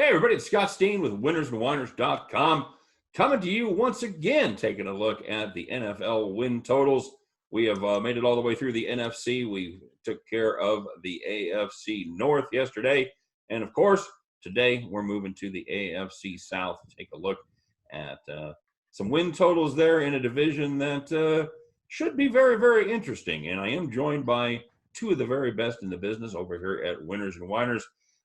Hey, everybody, it's Scott Steehn with winnersandwhiners.com coming to you once again, taking a look at the NFL win totals. We have made it all the way through the NFC. We took care of the AFC North yesterday. And, of course, today we're moving to the AFC South to take a look at some win totals there in a division that should be very, very interesting. And I am joined by two of the very best in the business over here at Winners and Winers.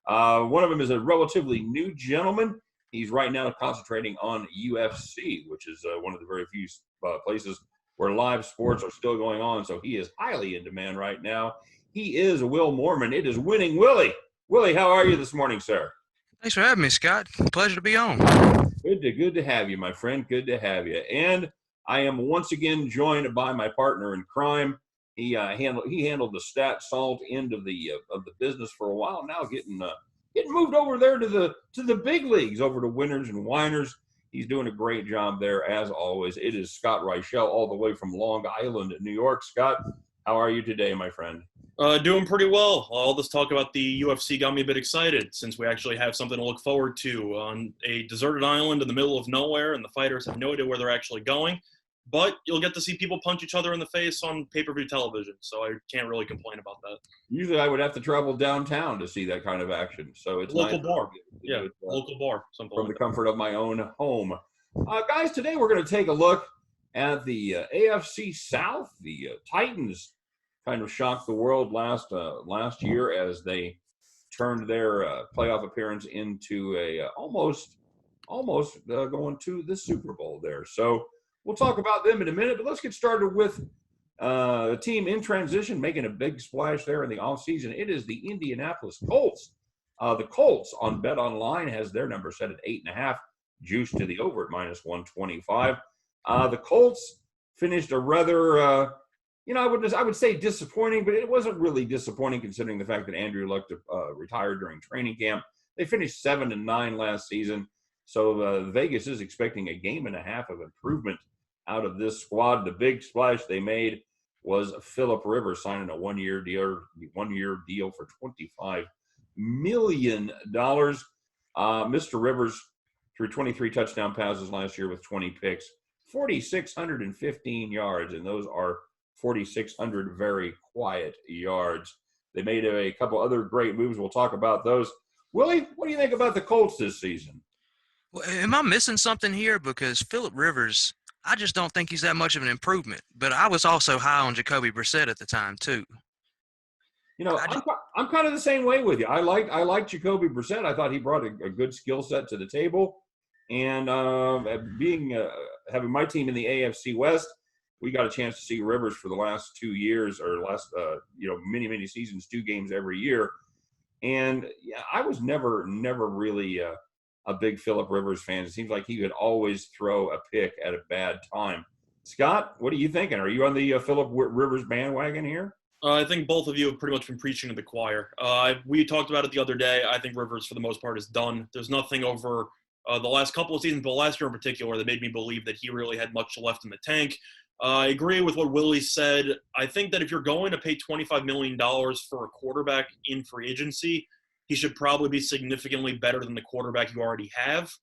One of them is a relatively new gentleman. He's right now concentrating on UFC, which is one of the very few places where live sports are still going on. So he is highly in demand right now. He is Will Moorman. It is Winning Willy. Willy, how are you this morning, sir? Thanks for having me, Scott. Pleasure to be on. Good to have you, my friend. Good to have you. And I am once again joined by my partner in crime. He handled the stat salt end of the business for a while. Now getting moved over there to the big leagues, over to Winners and Winers. He's doing a great job there as always. It is Scott Reichel, all the way from Long Island, New York. Scott, how are you today, my friend? Doing pretty well. All this talk about the UFC got me a bit excited since we actually have something to look forward to on a deserted island in the middle of nowhere, and the fighters have no idea where they're actually going. But you'll get to see people punch each other in the face on pay-per-view television, so I can't really complain about that. Usually I would have to travel downtown to see that kind of action. So it's local nice bar. Yeah, local bar. Something from like the comfort of my own home. Guys, today we're going to take a look at the AFC South. The Titans kind of shocked the world last year as they turned their playoff appearance into a almost going to the Super Bowl there. So we'll talk about them in a minute, but let's get started with a team in transition, making a big splash there in the offseason. It is the Indianapolis Colts. The Colts on Bet Online has their number set at 8.5, juice to the over at -125. The Colts finished a rather, I would say disappointing, but it wasn't really disappointing considering the fact that Andrew Luck retired during training camp. They finished 7-9 last season, so Vegas is expecting a game and a half of improvement out of this squad. The big splash they made was Phillip Rivers signing a one-year deal for $25 million. Mr. Rivers threw 23 touchdown passes last year with 20 picks, 4,615 yards, and those are 4,600 very quiet yards. They made a couple other great moves. We'll talk about those. Willie, what do you think about the Colts this season? Well, am I missing something here? Because Phillip Rivers, I just don't think he's that much of an improvement. But I was also high on Jacoby Brissett at the time too. I'm kind of the same way with you. I like Jacoby Brissett. I thought he brought a good skill set to the table, and having my team in the AFC West, we got a chance to see Rivers for the last 2 years, or many seasons, 2 games every year, and I was never really a big Phillip Rivers fan. It seems like he could always throw a pick at a bad time. Scott, what are you thinking? Are you on the Phillip Rivers bandwagon here? I think both of you have pretty much been preaching to the choir. We talked about it the other day. I think Rivers, for the most part, is done. There's nothing over the last couple of seasons, but last year in particular, that made me believe that he really had much left in the tank. I agree with what Willie said. I think that if you're going to pay $25 million for a quarterback in free agency, he should probably be significantly better than the quarterback you already have.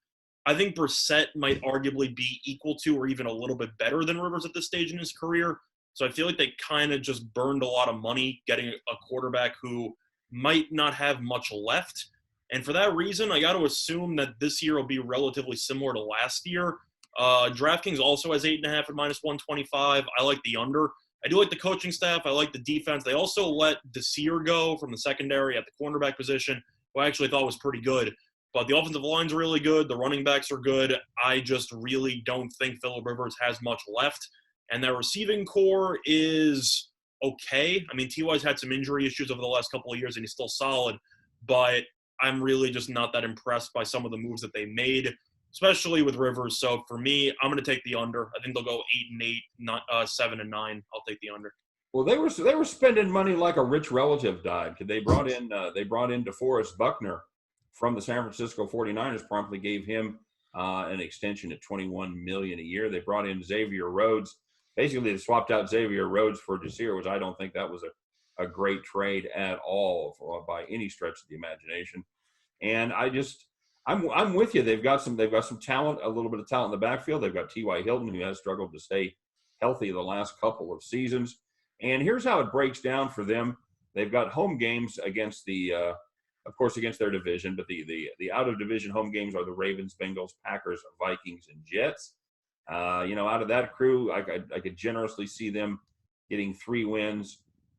I think Brissett might arguably be equal to or even a little bit better than Rivers at this stage in his career. So I feel like they kind of just burned a lot of money getting a quarterback who might not have much left. And for that reason, I got to assume that this year will be relatively similar to last year. DraftKings also has 8.5 at -125. I like the under. I do like the coaching staff. I like the defense. They also let Desir go from the secondary at the cornerback position, who I actually thought was pretty good. But the offensive line's really good. The running backs are good. I just really don't think Phillip Rivers has much left. And their receiving core is okay. I mean, T.Y.'s had some injury issues over the last couple of years, and he's still solid. But I'm really just not that impressed by some of the moves that they made, especially with Rivers. So for me, I'm going to take the under. I think they'll go 8-8, not 7-9. I'll take the under. Well, they were spending money like a rich relative died. They brought in DeForest Buckner from the San Francisco 49ers, promptly gave him an extension at $21 million a year. They brought in Xavier Rhodes. Basically, they swapped out Xavier Rhodes for Desir, which I don't think that was a great trade at all by any stretch of the imagination. And I'm with you. They've got some talent, a little bit of talent in the backfield. They've got T.Y. Hilton, who has struggled to stay healthy the last couple of seasons. And here's how it breaks down for them. They've got home games against of course, against their division, but the out of division home games are the Ravens, Bengals, Packers, Vikings, and Jets. Out of that crew, I could generously see them getting 3 wins.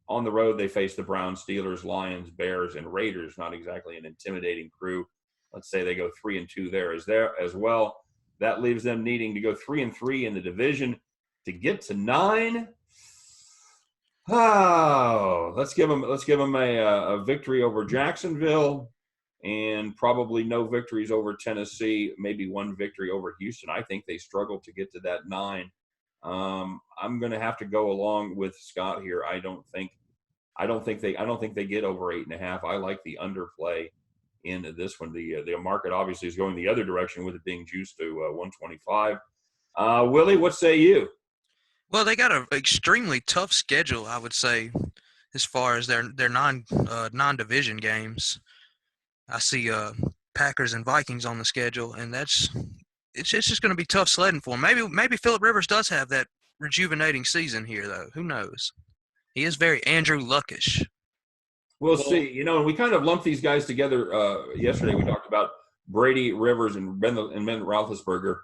On the road, they face the Browns, Steelers, Lions, Bears, and Raiders. Not exactly an intimidating crew. Let's say they go 3-2 there as well. That leaves them needing to go 3-3 in the division to get to 9. Oh, let's give them a victory over Jacksonville, and probably no victories over Tennessee. Maybe 1 victory over Houston. I think they struggle to get to that 9. I'm going to have to go along with Scott here. I don't think they get over 8.5. I like the underplay in this one. The market obviously is going the other direction with it being juiced to 125. Willie, what say you? Well, they got an extremely tough schedule, I would say, as far as their non-division games. I see Packers and Vikings on the schedule, and it's just going to be tough sledding for them. Maybe Phillip Rivers does have that rejuvenating season here, though. Who knows? He is very Andrew Luckish. We'll see. And we kind of lumped these guys together yesterday. We talked about Brady, Rivers, and Ben Roethlisberger.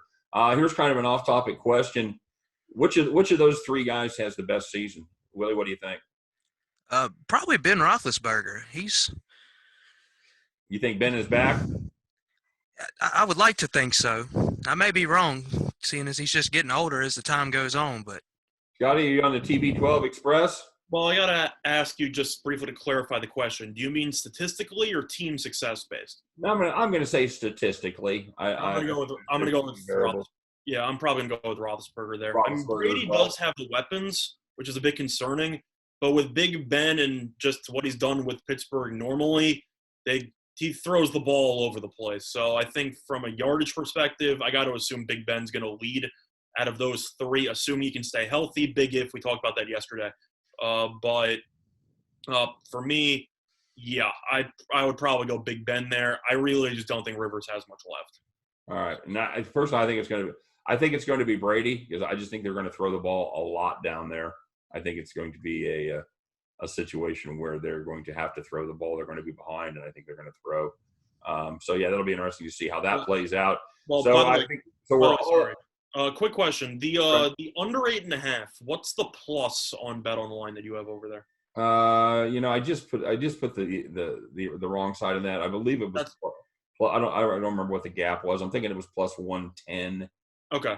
Here's kind of an off-topic question. Which of those 3 guys has the best season? Willie, what do you think? Probably Ben Roethlisberger. You think Ben is back? I would like to think so. I may be wrong, seeing as he's just getting older as the time goes on. But Scotty, are you on the TB12 Express? Well, I gotta ask you just briefly to clarify the question. Do you mean statistically or team success based? I'm gonna say statistically. I'm gonna go with Roethlisberger. Yeah, I'm probably gonna go with Roethlisberger there. Brady does have the weapons, which is a bit concerning. But with Big Ben and just what he's done with Pittsburgh normally, he throws the ball all over the place. So I think from a yardage perspective, I got to assume Big Ben's going to lead out of those 3, assuming he can stay healthy. Big if, we talked about that yesterday. But for me, yeah, I would probably go Big Ben there. I really just don't think Rivers has much left. All right. Now, personally, I think it's going to be Brady, because I just think they're going to throw the ball a lot down there. I think it's going to be a situation where they're going to have to throw the ball. They're going to be behind, and I think they're going to throw. So yeah, that'll be interesting to see how that plays out. Well, so by the way, sorry. Quick question: the under 8.5. What's the plus on Bet Online that you have over there? I just put the wrong side of that. I believe it was. Well, I don't remember what the gap was. I'm thinking it was plus 110. Okay.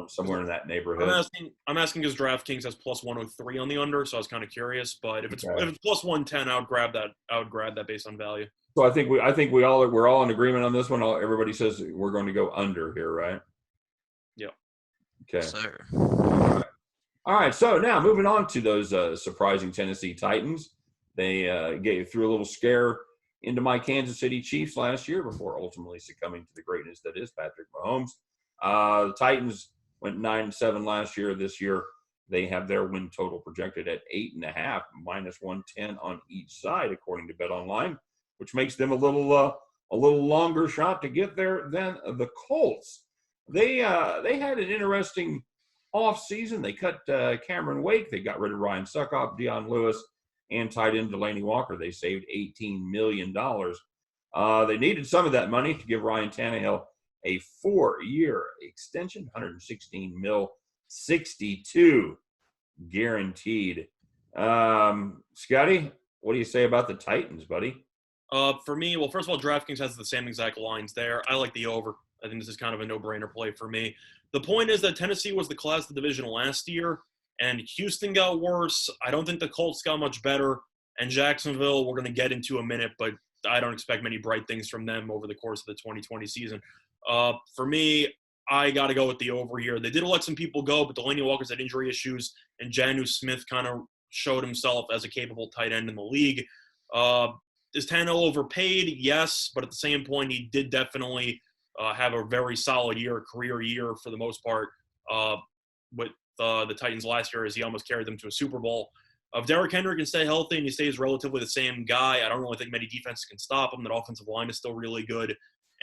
Somewhere in that neighborhood. I'm asking because DraftKings has plus 103 on the under, so I was kind of curious. But if it's plus 110, I would grab that based on value. So I think we're all in agreement on this one. Everybody says we're going to go under here, right? Yeah. Okay. Yes, sir. All right. So now moving on to those surprising Tennessee Titans. They threw a little scare into my Kansas City Chiefs last year before ultimately succumbing to the greatness that is Patrick Mahomes. The Titans went 9-7 last year. This year, they have their win total projected at 8.5, minus 110 on each side, according to Bet Online, which makes them a little longer shot to get there than the Colts. They had an interesting off season. They cut Cameron Wake. They got rid of Ryan Suckoff, Deion Lewis, and tight end Delaney Walker. They saved $18 million. They needed some of that money to give Ryan Tannehill a 4-year extension, $116 million, 62 guaranteed. Scotty, what do you say about the Titans, buddy? For me, well, first of all, DraftKings has the same exact lines there. I like the over. I think this is kind of a no-brainer play for me. The point is that Tennessee was the class of the division last year, and Houston got worse. I don't think the Colts got much better, and Jacksonville we're going to get into a minute, but I don't expect many bright things from them over the course of the 2020 season. For me, I got to go with the over here. They did let some people go, but Delaney Walker's had injury issues, and Jonnu Smith kind of showed himself as a capable tight end in the league. Is Tannehill overpaid? Yes, but at the same point, he did definitely have a very solid year, career year for the most part with the Titans last year, as he almost carried them to a Super Bowl. If Derrick Henry can stay healthy and he stays relatively the same guy, I don't really think many defenses can stop him. That offensive line is still really good.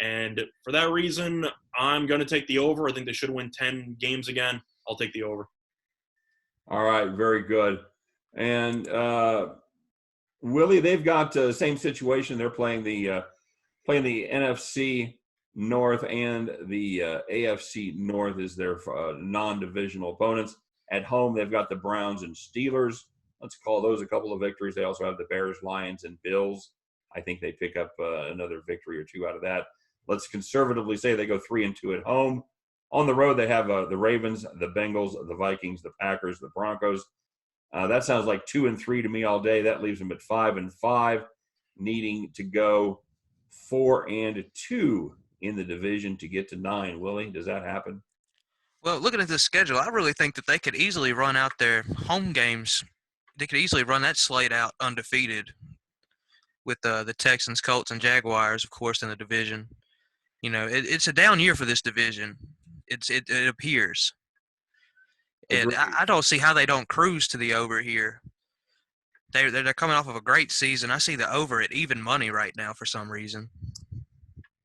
And for that reason, I'm going to take the over. I think they should win 10 games again. I'll take the over. All right, very good. And Willie, they've got the same situation. They're playing the NFC North, and the AFC North is their non-divisional opponents. At home, they've got the Browns and Steelers. Let's call those a couple of victories. They also have the Bears, Lions, and Bills. I think they pick up another victory or two out of that. Let's conservatively say they go 3-2 at home. On the road, they have the Ravens, the Bengals, the Vikings, the Packers, the Broncos. That sounds like 2-3 to me all day. That leaves them at 5-5, needing to go 4-2 in the division to get to 9. Willie, does that happen? Well, looking at this schedule, I really think that they could easily run out their home games. They could easily run that slate out undefeated with the Texans, Colts, and Jaguars, of course, in the division. You know, it's a down year for this division. It appears. And I don't see how they don't cruise to the over here. They're coming off of a great season. I see the over at even money right now for some reason.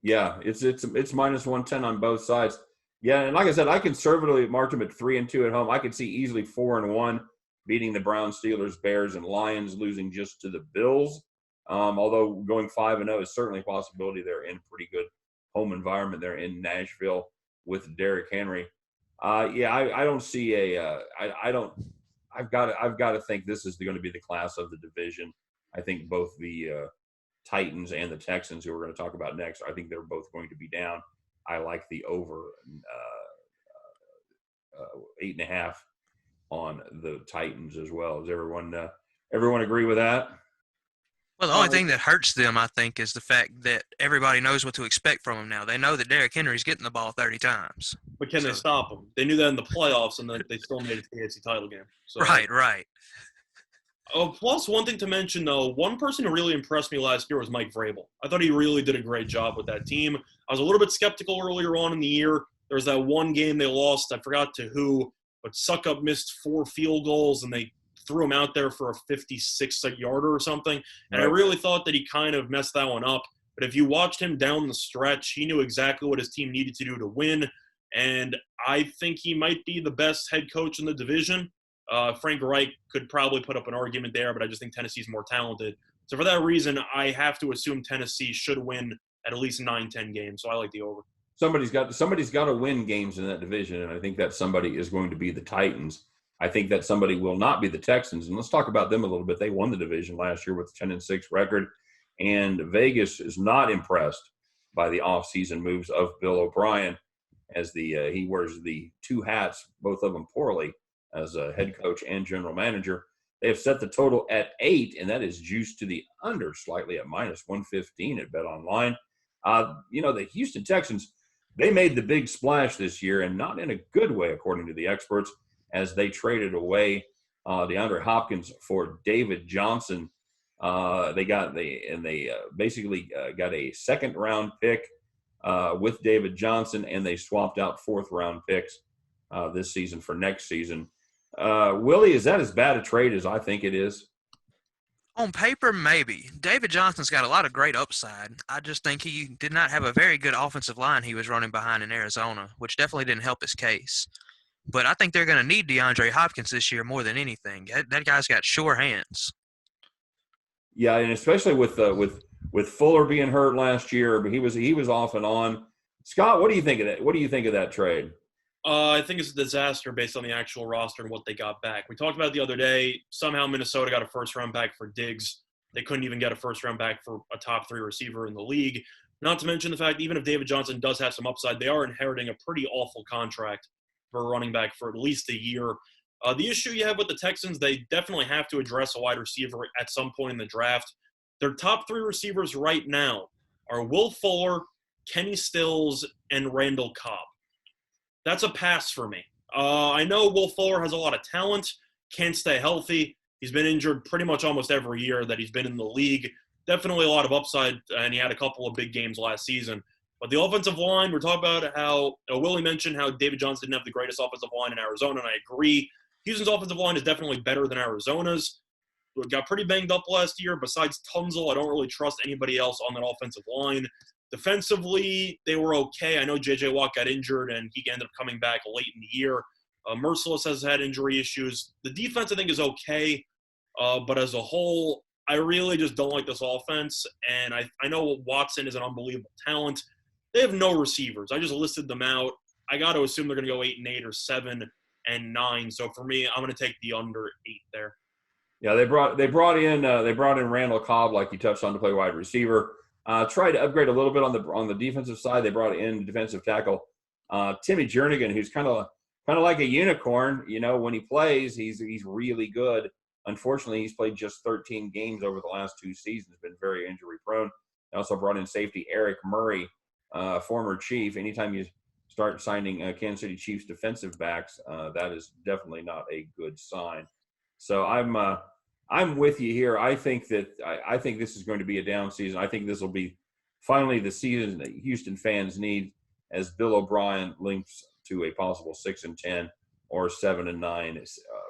Yeah, it's -110 on both sides. Yeah, and like I said, I conservatively marked them at 3-2 at home. I could see easily 4-1, beating the Browns, Steelers, Bears, and Lions, losing just to the Bills. Although going 5-0 is certainly a possibility. They're in pretty good home environment. They're in Nashville with Derrick Henry. I don't see I've got to think this is going to be the class of the division. I think both the Titans and the Texans, who we're going to talk about next, I think they're both going to be down. I like the over 8.5 on the Titans as well. Does everyone agree with that? Well, the only thing that hurts them, I think, is the fact that everybody knows what to expect from them now. They know that Derrick Henry's getting the ball 30 times. But can they stop him? They knew that in the playoffs, and then they still made it to the AFC title game. So, right. Plus, one thing to mention, though, one person who really impressed me last year was Mike Vrabel. I thought he really did a great job with that team. I was a little bit skeptical earlier on in the year. There was that one game they lost. I forgot to who, but Suckup missed 4 field goals, and they threw him out there for a 56-yarder or something. And I really thought that he kind of messed that one up. But if you watched him down the stretch, he knew exactly what his team needed to do to win. And I think he might be the best head coach in the division. Frank Reich could probably put up an argument there, but I just think Tennessee's more talented. So for that reason, I have to assume Tennessee should win at least 9-10 games. So I like the over. Somebody's got to win games in that division, and I think that somebody is going to be the Titans. I think that somebody will not be the Texans. And let's talk about them a little bit. They won the division last year with a 10-6 record, and Vegas is not impressed by the offseason moves of Bill O'Brien, as he wears the 2 hats, both of them poorly, as a head coach and general manager. They have set the total at 8, and that is juiced to the under slightly at -115 at BetOnline. The Houston Texans, they made the big splash this year, and not in a good way, according to the experts, as they traded away DeAndre Hopkins for David Johnson. They basically got a second-round pick with David Johnson, and they swapped out fourth-round picks this season for next season. Willie, is that as bad a trade as I think it is? On paper, maybe. David Johnson's got a lot of great upside. I just think he did not have a very good offensive line he was running behind in Arizona, which definitely didn't help his case. But I think they're going to need DeAndre Hopkins this year more than anything. That guy's got sure hands. Yeah, and especially with Fuller being hurt last year, but he was off and on. Scott, what do you think of that? What do you think of that trade? I think it's a disaster based on the actual roster and what they got back. We talked about it the other day. Somehow Minnesota got a first-round back for Diggs. They couldn't even get a first-round back for a top 3 receiver in the league. Not to mention the fact, even if David Johnson does have some upside, they are inheriting a pretty awful contract for a running back for at least a year. The issue you have with the Texans, they definitely have to address a wide receiver at some point in the draft. Their top 3 receivers right now are Will Fuller, Kenny Stills, and Randall Cobb. That's a pass for me. I know Will Fuller has a lot of talent, can't stay healthy. He's been injured pretty much almost every year that he's been in the league. Definitely a lot of upside, and he had a couple of big games last season. But the offensive line, we're talking about how Willie mentioned how David Johnson didn't have the greatest offensive line in Arizona, and I agree. Houston's offensive line is definitely better than Arizona's. We got pretty banged up last year. Besides Tunzel, I don't really trust anybody else on that offensive line. Defensively, they were okay. I know J.J. Watt got injured, and he ended up coming back late in the year. Merciless has had injury issues. The defense, I think, is okay. But as a whole, I really just don't like this offense. And I know Watson is an unbelievable talent. They have no receivers. I just listed them out. I got to assume they're going to go 8-8 or 7-9. So for me, I'm going to take the under 8 there. Yeah, they brought in Randall Cobb, like you touched on, to play wide receiver. Tried to upgrade a little bit on the defensive side. They brought in defensive tackle Timmy Jernigan, who's kind of like a unicorn. You know, when he plays, he's really good. Unfortunately, he's played just 13 games over the last 2 seasons. Been very injury prone. They also brought in safety Eric Murray, former Chief. Anytime you start signing Kansas City Chiefs defensive backs, that is definitely not a good sign. So I'm with you here. I think this is going to be a down season. I think this will be finally the season that Houston fans need, as Bill O'Brien links to a possible 6-10 or 7-9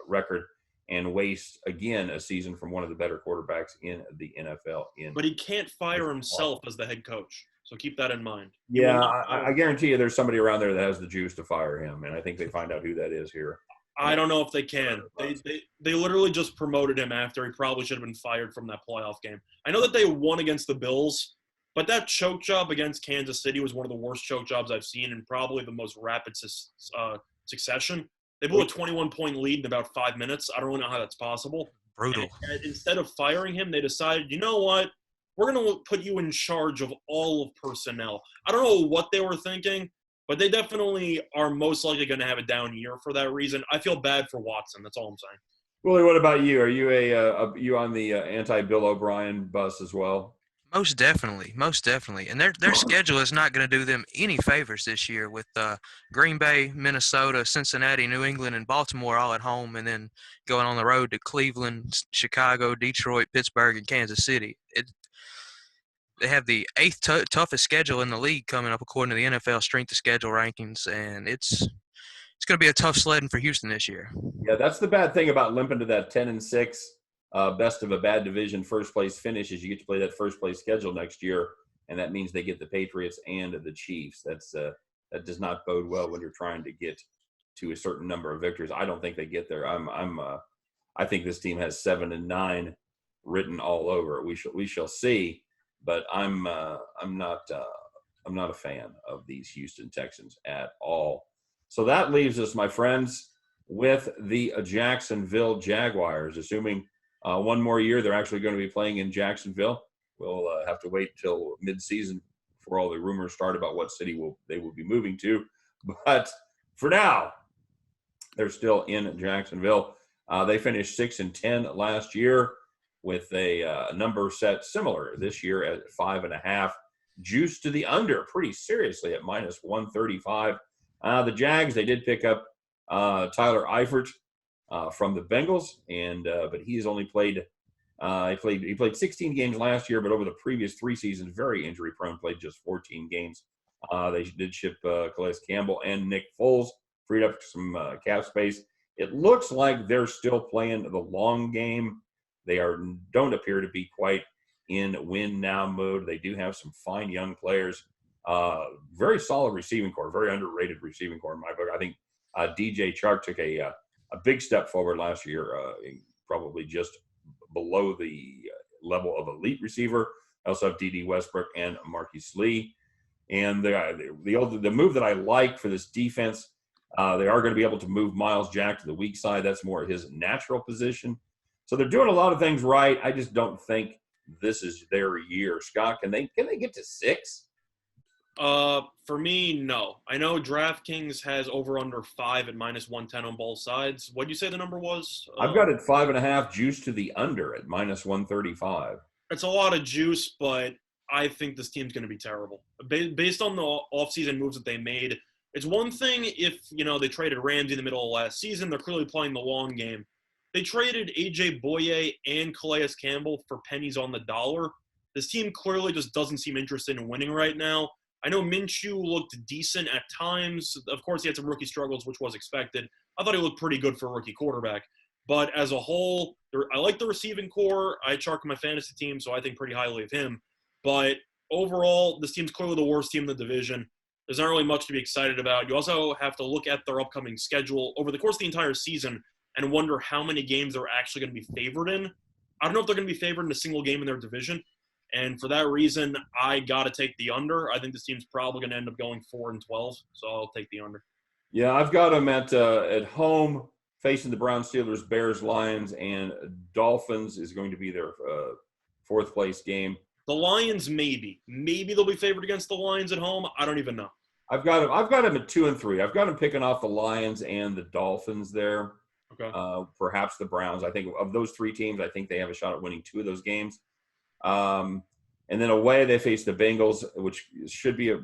record, and waste again a season from one of the better quarterbacks in the NFL. But he can't fire himself as the head coach, so keep that in mind. Yeah, I guarantee you there's somebody around there that has the juice to fire him, and I think they find out who that is here. I don't know if they can. They literally just promoted him after he probably should have been fired from that playoff game. I know that they won against the Bills, but that choke job against Kansas City was one of the worst choke jobs I've seen, and probably the most rapid succession. They blew a 21-point lead in about 5 minutes. I don't really know how that's possible. Brutal. And instead of firing him, they decided, you know what? We're going to put you in charge of all of personnel. I don't know what they were thinking, but they definitely are most likely going to have a down year for that reason. I feel bad for Watson. That's all I'm saying. Willie, what about you? Are you you on the anti-Bill O'Brien bus as well? Most definitely. And their schedule is not going to do them any favors this year with Green Bay, Minnesota, Cincinnati, New England, and Baltimore all at home, and then going on the road to Cleveland, Chicago, Detroit, Pittsburgh, and Kansas City. They have the 8th toughest schedule in the league coming up according to the NFL strength of schedule rankings, and it's going to be a tough sledding for Houston this year. Yeah, that's the bad thing about limping to that 10-6 best of a bad division first place finish, is you get to play that first place schedule next year, and that means they get the Patriots and the Chiefs. That does not bode well when you're trying to get to a certain number of victories. I don't think they get there. I think this team has 7-9 written all over it. We shall see, but I'm not a fan of these Houston Texans at all. So that leaves us, my friends, with the Jacksonville Jaguars. Assuming one more year they're actually going to be playing in Jacksonville. We'll have to wait till mid-season before all the rumors start about what city they will be moving to. But for now, they're still in Jacksonville. They finished 6-10 last year with a number set similar this year at 5.5. Juice to the under pretty seriously at -135. The Jags, they did pick up Tyler Eifert from the Bengals, but he's only played he played 16 games last year, but over the previous 3 seasons, very injury prone, played just 14 games. They did ship Calais Campbell and Nick Foles, freed up some cap space. It looks like they're still playing the long game. They don't appear to be quite in win now mode. They do have some fine young players. Very solid receiving core, very underrated receiving core in my book. I think DJ Chark took a big step forward last year, probably just below the level of elite receiver. I also have D.D. Westbrook and Marquise Lee. And the move that I like for this defense, they are going to be able to move Miles Jack to the weak side. That's more his natural position. So they're doing a lot of things right. I just don't think this is their year. Scott, can they get to 6? For me, no. I know DraftKings has over/under 5 at -110 on both sides. What did you say the number was? I've got it 5.5 juice to the under at -135. It's a lot of juice, but I think this team's going to be terrible. Based on the offseason moves that they made, it's one thing if, they traded Ramsey in the middle of last season. They're clearly playing the long game. They traded A.J. Boye and Calais Campbell for pennies on the dollar. This team clearly just doesn't seem interested in winning right now. I know Minshew looked decent at times. Of course, he had some rookie struggles, which was expected. I thought he looked pretty good for a rookie quarterback. But as a whole, I like the receiving core. I Chark my fantasy team, so I think pretty highly of him. But overall, this team's clearly the worst team in the division. There's not really much to be excited about. You also have to look at their upcoming schedule over the course of the entire season and wonder how many games they're actually going to be favored in. I don't know if they're going to be favored in a single game in their division. And for that reason, I got to take the under. I think this team's probably going to end up going 4-12, so I'll take the under. Yeah, I've got them at home facing the Browns, Steelers, Bears, Lions, and Dolphins is going to be their fourth place game. The Lions, maybe they'll be favored against the Lions at home. I don't even know. I've got them at 2-3. I've got them picking off the Lions and the Dolphins there. Okay. Perhaps the Browns. I think of those three teams, I think they have a shot at winning two of those games. And then away they face the Bengals, which should be a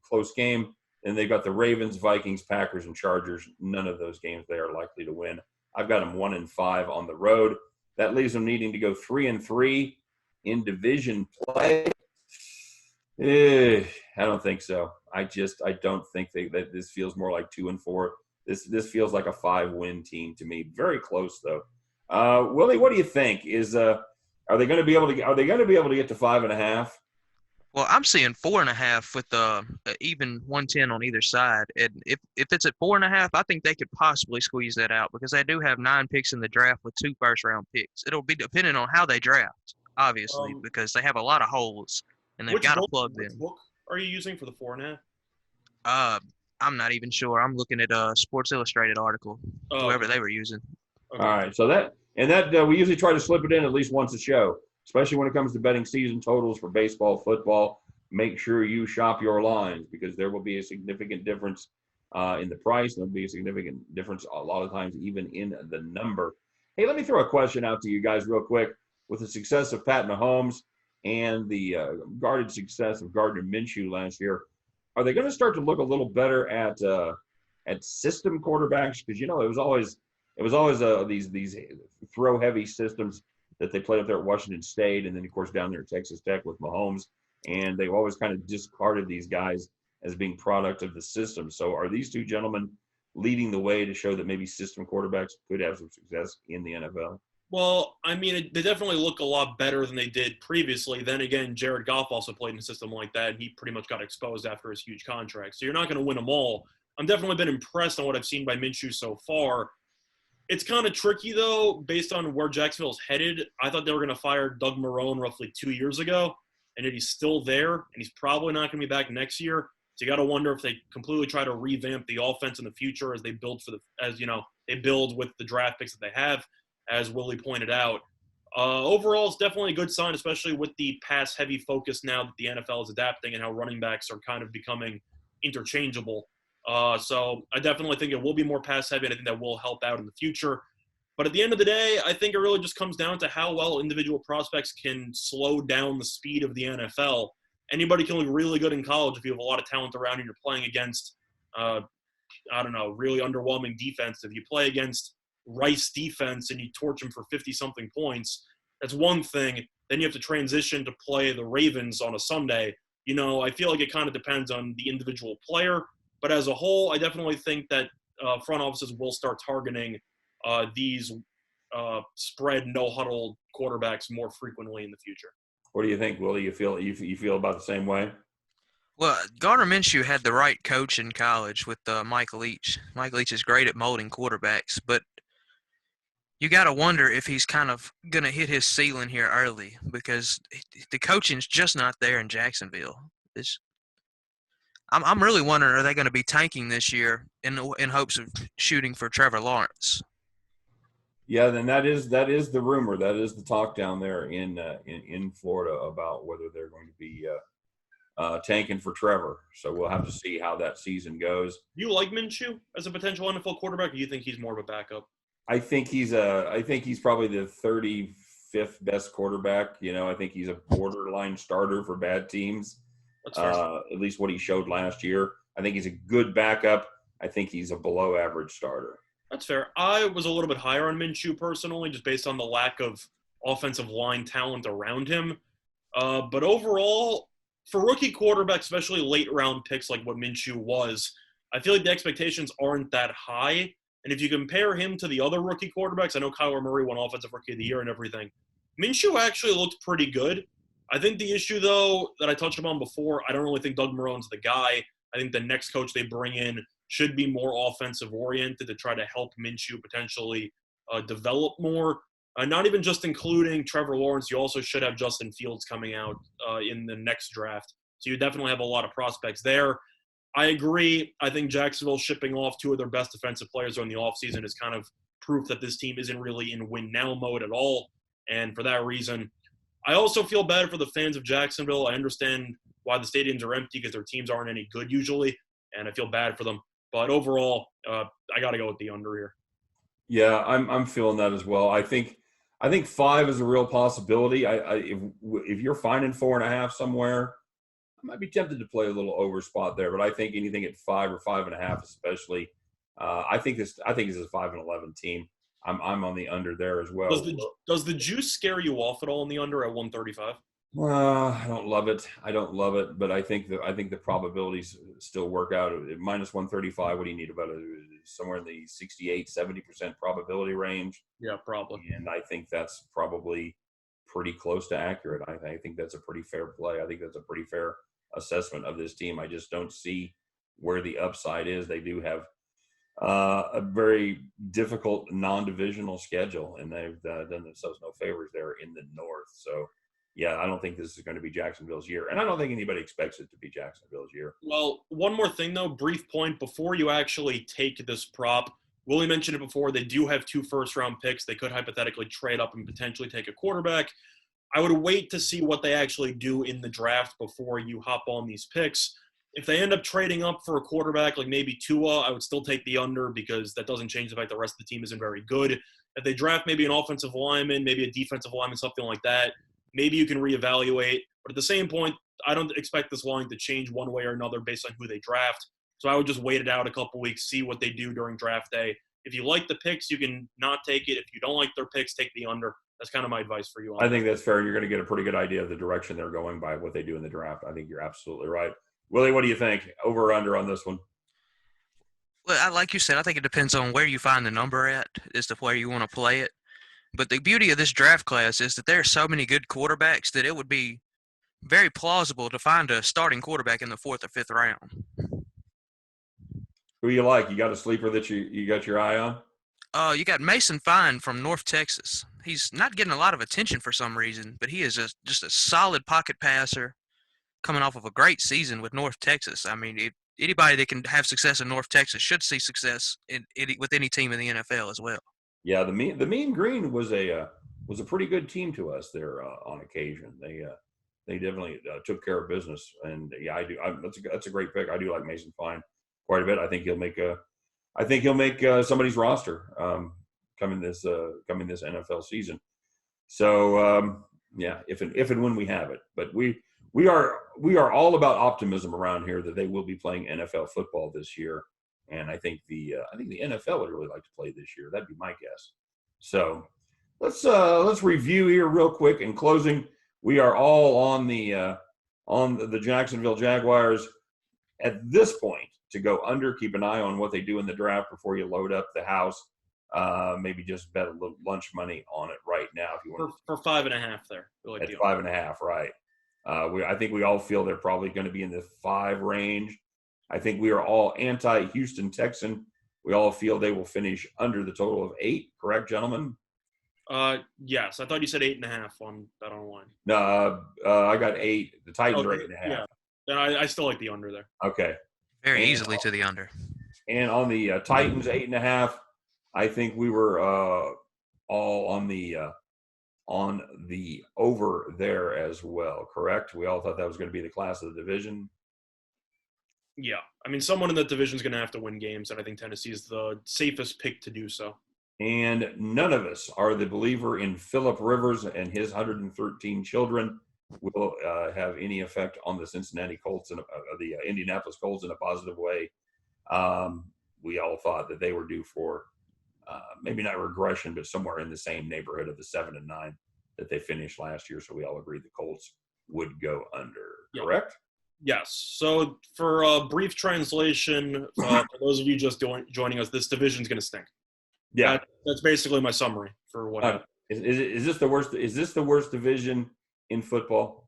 close game. And they've got the Ravens, Vikings, Packers, and Chargers. None of those games they are likely to win. I've got them 1-5 on the road. That leaves them needing to go 3-3 in division play. I don't think so. I don't think that this feels more like 2-4. This feels like a 5-win team to me. Very close though. Willie, what do you think? Are they going to be able to get to 5.5? Well, I'm seeing 4.5 with even 110 on either side. And if it's at 4.5, I think they could possibly squeeze that out because they do have 9 picks in the draft with 2 first-round picks. It'll be depending on how they draft, obviously, because they have a lot of holes and they've got to plug them. Which book are you using for the 4.5? I'm not even sure. I'm looking at a Sports Illustrated article, whoever they were using. Okay. All right, so that we usually try to slip it in at least once a show. Especially when it comes to betting season totals for baseball, football, make sure you shop your lines because there will be a significant difference in the price. There'll be a significant difference a lot of times even in the number. Hey, let me throw a question out to you guys real quick. With the success of Pat Mahomes and the guarded success of Gardner Minshew last year, are they going to start to look a little better at system quarterbacks? Because, it was always these throw-heavy systems that they played up there at Washington State and then, of course, down there at Texas Tech with Mahomes. And they've always kind of discarded these guys as being product of the system. So are these two gentlemen leading the way to show that maybe system quarterbacks could have some success in the NFL? Well, I mean, they definitely look a lot better than they did previously. Then again, Jared Goff also played in a system like that, and he pretty much got exposed after his huge contract. So you're not going to win them all. I'm definitely been impressed on what I've seen by Minshew so far. It's kind of tricky, though, based on where Jacksonville's headed. I thought they were going to fire Doug Marrone roughly 2 years ago, and yet he's still there, and he's probably not going to be back next year. So you got to wonder if they completely try to revamp the offense in the future as they build they build with the draft picks that they have, as Willie pointed out. Overall, it's definitely a good sign, especially with the pass-heavy focus now that the NFL is adapting and how running backs are kind of becoming interchangeable. So I definitely think it will be more pass-heavy, and I think that will help out in the future. But at the end of the day, I think it really just comes down to how well individual prospects can slow down the speed of the NFL. Anybody can look really good in college if you have a lot of talent around and you're playing against, really underwhelming defense. If you play against Rice defense and you torch them for 50-something points, that's one thing. Then you have to transition to play the Ravens on a Sunday. I feel like it kind of depends on the individual player. But as a whole, I definitely think that front offices will start targeting these spread no-huddle quarterbacks more frequently in the future. What do you think, Willie? You feel about the same way? Well, Gardner Minshew had the right coach in college with Mike Leach. Mike Leach is great at molding quarterbacks, but you got to wonder if he's kind of going to hit his ceiling here early because the coaching's just not there in Jacksonville. I'm really wondering, are they going to be tanking this year in hopes of shooting for Trevor Lawrence? Yeah, then that is the rumor. That is the talk down there in Florida about whether they're going to be tanking for Trevor. So we'll have to see how that season goes. Do you like Minshew as a potential NFL quarterback, or do you think he's more of a backup? I think he's probably the 35th best quarterback. I think he's a borderline starter for bad teams. At least what he showed last year. I think he's a good backup. I think he's a below average starter. That's fair. I was a little bit higher on Minshew personally, just based on the lack of offensive line talent around him. But overall, for rookie quarterbacks, especially late round picks like what Minshew was, I feel like the expectations aren't that high. And if you compare him to the other rookie quarterbacks, I know Kyler Murray won Offensive Rookie of the Year and everything. Minshew actually looked pretty good. I think the issue, though, that I touched upon before, I don't really think Doug Marone's the guy. I think the next coach they bring in should be more offensive-oriented to try to help Minshew potentially develop more. Not even just including Trevor Lawrence. You also should have Justin Fields coming out in the next draft. So you definitely have a lot of prospects there. I agree. I think Jacksonville shipping off two of their best defensive players during the offseason is kind of proof that this team isn't really in win-now mode at all. And for that reason, I also feel bad for the fans of Jacksonville. I understand why the stadiums are empty because their teams aren't any good usually, and I feel bad for them. But overall, I got to go with the under here. Yeah, I'm feeling that as well. I think 5 is a real possibility. If you're finding 4.5 somewhere, I might be tempted to play a little over spot there. But I think anything at 5 or 5.5, especially, I think this is a 5-11 team. I'm on the under there as well. Does the juice scare you off at all in the under at 135? I don't love it, but I think the probabilities still work out. At minus 135, what do you need? About somewhere in the 68-70% probability range. Yeah, probably. And I think that's probably pretty close to accurate. I think that's a pretty fair play. I think that's a pretty fair assessment of this team. I just don't see where the upside is. They do have a very difficult non-divisional schedule, and they've done themselves no favors there in the North. So, yeah, I don't think this is going to be Jacksonville's year, and I don't think anybody expects it to be Jacksonville's year. Well, one more thing, though, brief point before you actually take this prop. Willie mentioned it before. They do have 2 first-round picks. They could hypothetically trade up and potentially take a quarterback. I would wait to see what they actually do in the draft before you hop on these picks. If they end up trading up for a quarterback like maybe Tua, I would still take the under because that doesn't change the fact the rest of the team isn't very good. If they draft maybe an offensive lineman, maybe a defensive lineman, something like that, maybe you can reevaluate. But at the same point, I don't expect this line to change one way or another based on who they draft. So I would just wait it out a couple weeks, see what they do during draft day. If you like the picks, you can not take it. If you don't like their picks, take the under. That's kind of my advice for you. I think that's fair. You're going to get a pretty good idea of the direction they're going by what they do in the draft. I think you're absolutely right. Willie, what do you think? Over or under on this one? Well, like you said, I think it depends on where you find the number at as to where you want to play it. But the beauty of this draft class is that there are so many good quarterbacks that it would be very plausible to find a starting quarterback in the 4th or 5th round. Who you like? You got a sleeper that you got your eye on? You got Mason Fine from North Texas. He's not getting a lot of attention for some reason, but he is just a solid pocket passer coming off of a great season with North Texas. I mean, anybody that can have success in North Texas should see success with any team in the NFL as well. Yeah, the Mean Green was a pretty good team to us there on occasion. They definitely took care of business, and yeah, I do. That's a great pick. I do like Mason Fine quite a bit. I think he'll make somebody's roster coming this NFL season. So yeah, if and when we have it, but we are all about optimism around here that they will be playing NFL football this year, and I think the NFL would really like to play this year. That'd be my guess. So let's review here real quick. In closing, we are all on the Jacksonville Jaguars at this point to go under. Keep an eye on what they do in the draft before you load up the house. Maybe just bet a little lunch money on it right now if you want. For 5.5 there. Really at 5.5, right? I think we all feel they're probably going to be in the 5 range. I think we are all anti-Houston Texan. We all feel they will finish under the total of 8. Correct, gentlemen? Yes. I thought you said 8.5 on Bet Online. No, I got 8. The Titans are 8.5. Yeah. Then I still like the under there. Okay. Very easily to the under. And on the Titans 8.5, I think we were all on the over there as well. Correct? We all thought that was going to be the class of the division. Yeah. I mean, someone in that division is going to have to win games, and I think Tennessee is the safest pick to do so. And none of us are the believer in Phillip Rivers and his 113 children will have any effect on the Cincinnati Colts and the Indianapolis Colts in a positive way. We all thought that they were due for maybe not regression, but somewhere in the same neighborhood of the 7-9 that they finished last year. So we all agreed the Colts would go under. Correct? Yes. So for a brief translation, for those of you just joining us, this division is going to stink. Yeah, that's basically my summary for what happened. Is this the worst? Is this the worst division in football?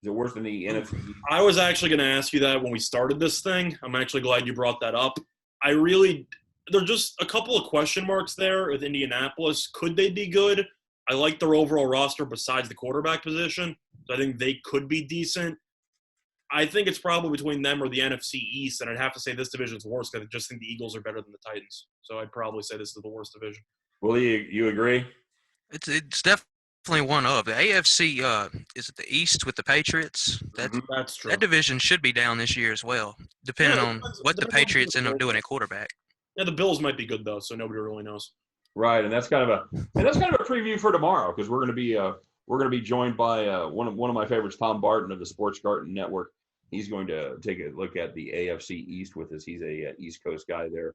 Is it worse than the NFC? I was actually going to ask you that when we started this thing. I'm actually glad you brought that up. There are just a couple of question marks there with Indianapolis. Could they be good? I like their overall roster besides the quarterback position. So I think they could be decent. I think it's probably between them or the NFC East, and I'd have to say this division's worse because I just think the Eagles are better than the Titans. So I'd probably say this is the worst division. Willie, you agree? It's definitely one of the AFC. Is it the East with the Patriots? That's true. That division should be down this year as well, depending on what the Patriots end up doing at quarterback. Yeah, the Bills might be good though, so nobody really knows. Right, and that's kind of a preview for tomorrow because we're going to be joined by one of my favorites, Tom Barton of the Sports Garden Network. He's going to take a look at the AFC East with us. He's a East Coast guy there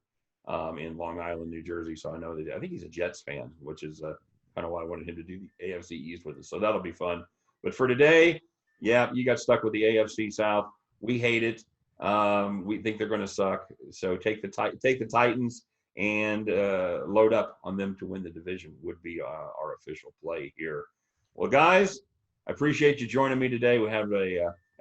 in Long Island, New Jersey. So I think he's a Jets fan, which is kind of why I wanted him to do the AFC East with us. So that'll be fun. But for today, yeah, you got stuck with the AFC South. We hate it. We think they're going to suck. So take the Titans and load up on them to win the division would be our official play here. Well, guys, I appreciate you joining me today. We have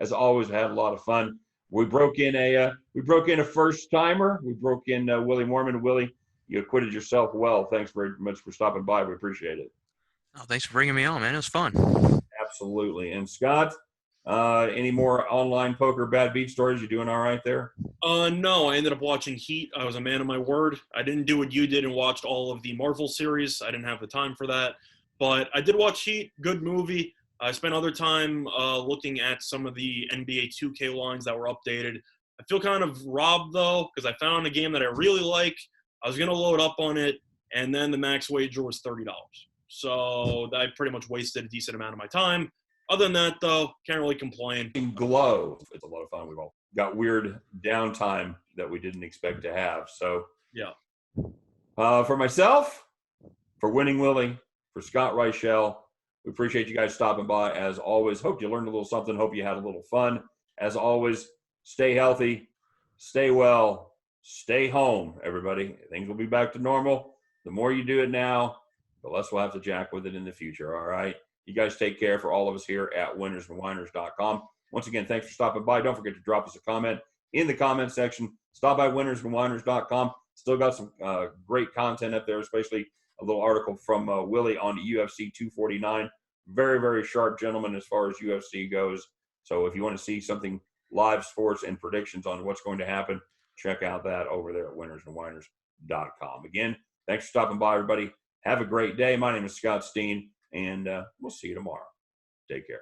as always, had a lot of fun. We broke in a first timer. We broke in Willy Moorman. Willie, you acquitted yourself well. Thanks very much for stopping by. We appreciate it. Oh, thanks for bringing me on, man. It was fun. Absolutely. And Scott, any more online poker bad beat stories? You doing all right there? No, I ended up watching Heat. I was a man of my word. I didn't do what you did and watched all of the Marvel series. I didn't have the time for that. But I did watch Heat. Good movie. I spent other time looking at some of the NBA 2K lines that were updated. I feel kind of robbed, though, because I found a game that I really like. I was going to load up on it, and then the max wager was $30. So I pretty much wasted a decent amount of my time. Other than that, though, can't really complain. Glow. It's a lot of fun. We've all got weird downtime that we didn't expect to have. So, yeah. For myself, for Winning Willie, for Scott Reichel, we appreciate you guys stopping by. As always, hope you learned a little something. Hope you had a little fun. As always, stay healthy, stay well, stay home, everybody. Things will be back to normal. The more you do it now, the less we'll have to jack with it in the future, all right? You guys take care. For all of us here at winnersandwhiners.com. Once again, thanks for stopping by. Don't forget to drop us a comment in the comment section. Stop by winnersandwhiners.com. Still got some great content up there, especially a little article from Willie on UFC 249. Very, very sharp gentleman as far as UFC goes. So if you want to see something live sports and predictions on what's going to happen, check out that over there at winnersandwhiners.com. Again, thanks for stopping by, everybody. Have a great day. My name is Scott Steehn, and we'll see you tomorrow. Take care.